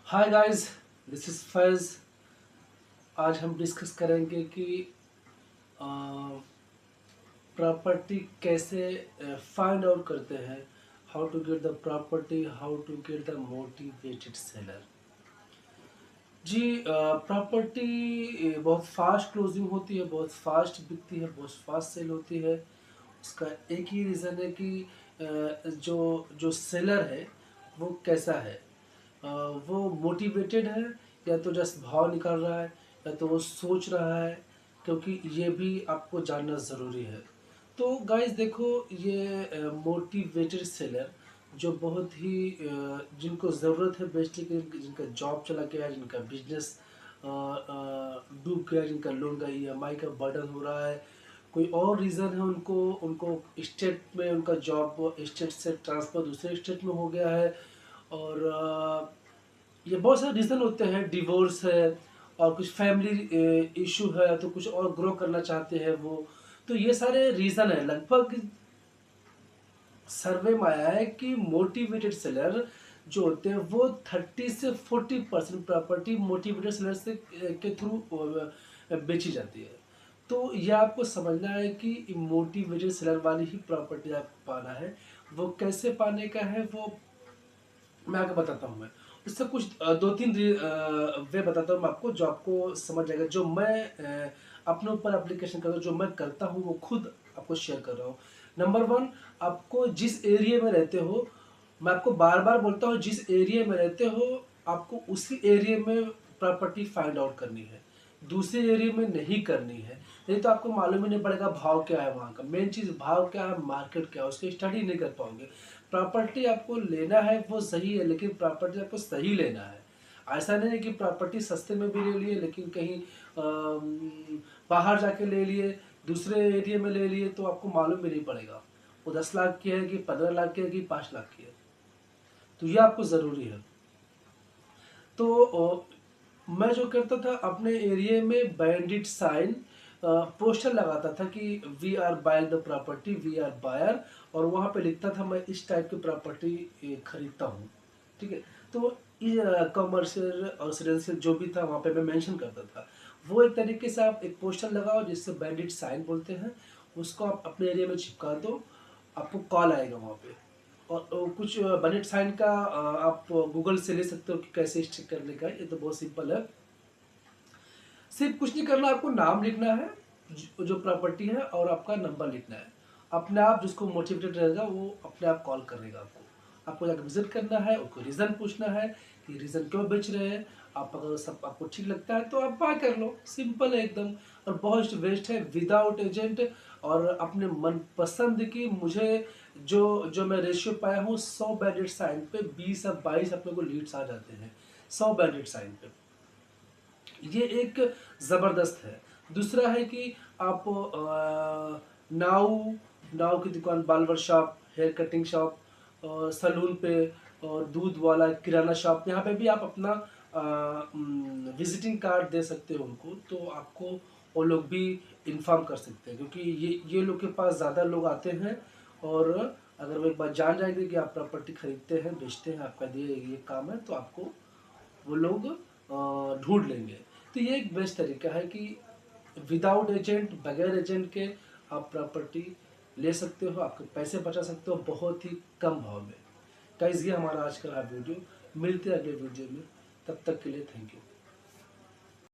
Hi guys, this is फैज़। आज हम discuss करेंगे कि प्रॉपर्टी कैसे फाइंड आउट करते हैं। How to get the property, how to get the motivated seller. जी, प्रॉपर्टी बहुत फास्ट क्लोजिंग होती है, बहुत फास्ट बिकती है, बहुत फास्ट सेल होती है। उसका एक ही रीज़न है कि जो जो सेलर है वो कैसा है। अ, वो मोटिवेटेड है या तो जस्ट भाव निकाल रहा है या तो वो सोच रहा है, क्योंकि ये भी आपको जानना ज़रूरी है। तो गाइस देखो, ये मोटिवेटेड सेलर जो बहुत ही जिनको ज़रूरत है बेचने की, जिनका जॉब चला गया, जिनका बिजनेस डूब गया, जिनका लोन का ईएमआई का बर्डन हो रहा है, कोई और रीज़न है, उनको उनको स्टेट में उनका जॉब स्टेट से ट्रांसफ़र दूसरे स्टेट में हो गया है। और ये बहुत सारे रीज़न होते हैं, डिवोर्स है और कुछ फैमिली इशू है, तो कुछ और ग्रो करना चाहते हैं वो। तो ये सारे रीज़न है। लगभग सर्वे में आया है कि मोटिवेटेड सेलर जो होते हैं वो 30 से 40% प्रॉपर्टी मोटिवेटेड सेलर से के थ्रू बेची जाती है। तो ये आपको समझना है कि मोटिवेटेड सेलर वाली ही प्रॉपर्टी आपको पाना है। वो कैसे पाने का है वो मैं आपको बताता हूँ। मैं उससे कुछ दो तीन वे बताता हूँ मैं आपको, जो आपको समझ जाएगा। जो मैं अपने ऊपर एप्लीकेशन करता हूँ, जो मैं करता हूँ वो खुद आपको शेयर कर रहा हूँ। नंबर वन, आपको जिस एरिया में रहते हो, मैं आपको बार बार बोलता हूँ, जिस एरिया में रहते हो आपको उसी एरिया में प्रॉपर्टी फाइंड आउट करनी है, दूसरे एरिया में नहीं करनी है। नहीं तो आपको मालूम ही नहीं पड़ेगा भाव क्या है वहाँ का। मेन चीज़ भाव क्या है, मार्केट क्या है, उसकी स्टडी नहीं कर पाओगे। प्रॉपर्टी आपको लेना है वो सही है, लेकिन प्रॉपर्टी आपको सही लेना है। ऐसा नहीं है कि प्रॉपर्टी सस्ते में भी ले लिए लेकिन कहीं बाहर जाके ले लिए, दूसरे एरिया में ले लिए, तो आपको मालूम भी नहीं पड़ेगा वो 10 लाख की है कि 15 लाख की है कि 5 लाख की है। तो ये आपको ज़रूरी है। तो मैं जो करता था अपने एरिया में बैंडिट साइन पोस्टर लगाता था कि we are buying the property, we are buyer. और वहाँ पे लिखता था मैं इस टाइप की प्रॉपर्टी खरीदता हूँ। ठीक है। तो कमर्शियल और रेजिडेंशियल जो भी था वहाँ पे मैं मेंशन करता था। वो एक तरीके से आप एक पोस्टर लगाओ जिससे बैंडिट साइन बोलते हैं, उसको आप अपने एरिया में चिपका दो, आपको कॉल आएगा वहाँ पे। और कुछ बनेट साइन का आप गूगल से ले सकते हो कि कैसे स्टिक करने का। ये तो बहुत सिंपल है। सिर्फ कुछ नहीं करना, आपको नाम लिखना है, जो प्रॉपर्टी है, और आपका नंबर लिखना है। अपने आप जिसको मोटिवेटेड रहेगा वो अपने आप कॉल करेगा आपको। आपको जाकर विजिट करना है, उसको रीज़न पूछना है कि रीज़न क्यों बेच रहे हैं। आप अगर सब आपको ठीक लगता है तो आप बाय कर लो, सिंपल है एकदम। और बहुत वेस्ट है विदाउट एजेंट। और अपने मनपसंद की, मुझे जो जो मैं रेशियो पाया हूँ, 100 बैंडेड साइन पे 20 या 22 अपने को लीड्स आ जाते हैं, 100 बैंडेड साइन पे। ये एक ज़बरदस्त है। दूसरा है कि आप नाऊ नाऊ की दुकान, barber shop, hair cutting shop, salon पे, और दूध वाला किराना शॉप, यहाँ पे भी आप अपना विजिटिंग कार्ड दे सकते हो उनको, तो आपको वो लोग भी इन्फॉर्म कर सकते हैं, क्योंकि ये लोग के पास ज़्यादा लोग आते हैं। और अगर वो एक बार जान जाएंगे कि आप प्रॉपर्टी खरीदते हैं, बेचते हैं, आपका ये काम है, तो आपको वो लोग ढूंढ लेंगे। तो ये एक बेस्ट तरीका है कि विदाउट एजेंट, बगैर एजेंट के आप प्रॉपर्टी ले सकते हो, आपके पैसे बचा सकते हो बहुत ही कम भाव में। गाइस, ये हमारा आज का वीडियो। मिलते हैं अगले वीडियो में, तब तक के लिए थैंक यू।